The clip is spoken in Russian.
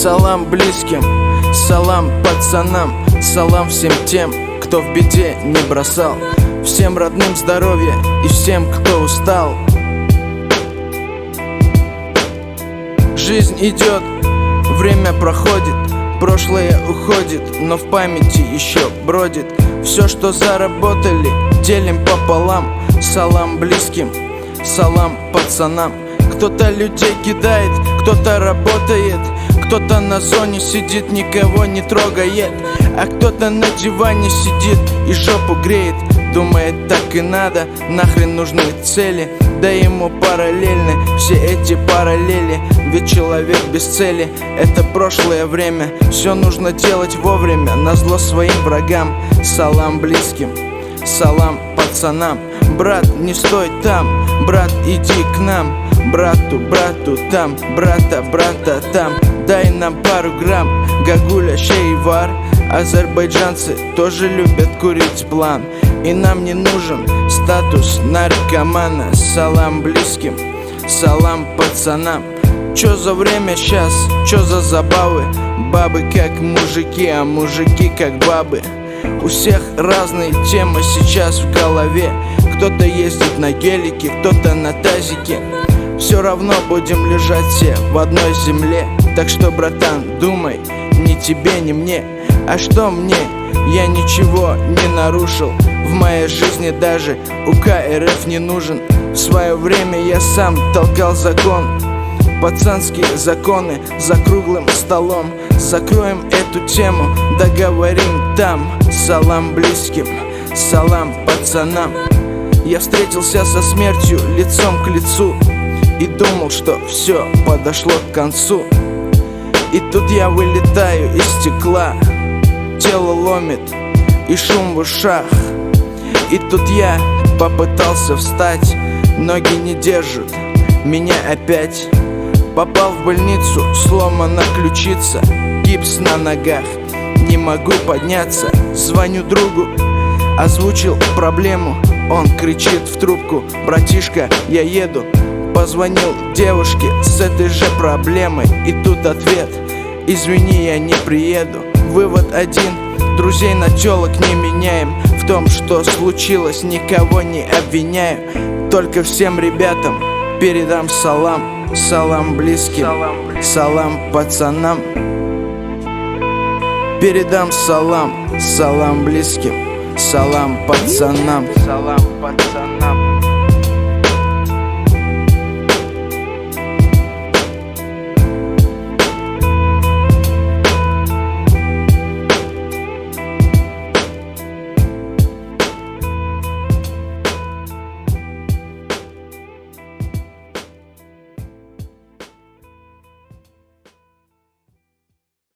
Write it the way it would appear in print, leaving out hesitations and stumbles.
Салам близким, салам пацанам, салам всем тем, кто в беде не бросал. Всем родным здоровья и всем, кто устал. Жизнь идет, время проходит, прошлое уходит, но в памяти еще бродит. Все, что заработали, делим пополам. Салам близким, салам пацанам. Кто-то людей кидает, кто-то работает, кто-то на зоне сидит, никого не трогает, а кто-то на диване сидит и жопу греет. Думает, так и надо, нахрен нужны цели, да ему параллельны все эти параллели. Ведь человек без цели — это прошлое время. Все нужно делать вовремя, назло своим врагам. Салам близким, салам пацанам. Брат, не стой там, брат, иди к нам. Брату там, брата там. Дай нам пару грамм, гагуля, шейвар. Азербайджанцы тоже любят курить план. И нам не нужен статус наркомана. Салам близким, салам пацанам. Чё за время щас, чё за забавы? Бабы как мужики, а мужики как бабы. У всех разные темы сейчас в голове. Кто-то ездит на гелике, кто-то на тазике. Все равно будем лежать все в одной земле. Так что, братан, думай, ни тебе, ни мне. А что мне? Я ничего не нарушил. В моей жизни даже УК РФ не нужен. В свое время я сам толкал закон. Пацанские законы за круглым столом. Закроем эту тему, договорим там. Салам близким, салам пацанам. Я встретился со смертью лицом к лицу и думал, что все подошло к концу. И тут я вылетаю из стекла, тело ломит и шум в ушах. И тут я попытался встать, ноги не держат меня опять. Попал в больницу, сломана ключица, гипс на ногах, не могу подняться. Звоню другу, озвучил проблему, он кричит в трубку: братишка, я еду. Позвонил девушке с этой же проблемой, и тут ответ: извини, я не приеду. Вывод один: друзей на тёлок не меняем. В том, что случилось, никого не обвиняю. Только всем ребятам передам салам. Салам близким, салам пацанам. Передам салам, салам близким, салам пацанам. Салам пацанам.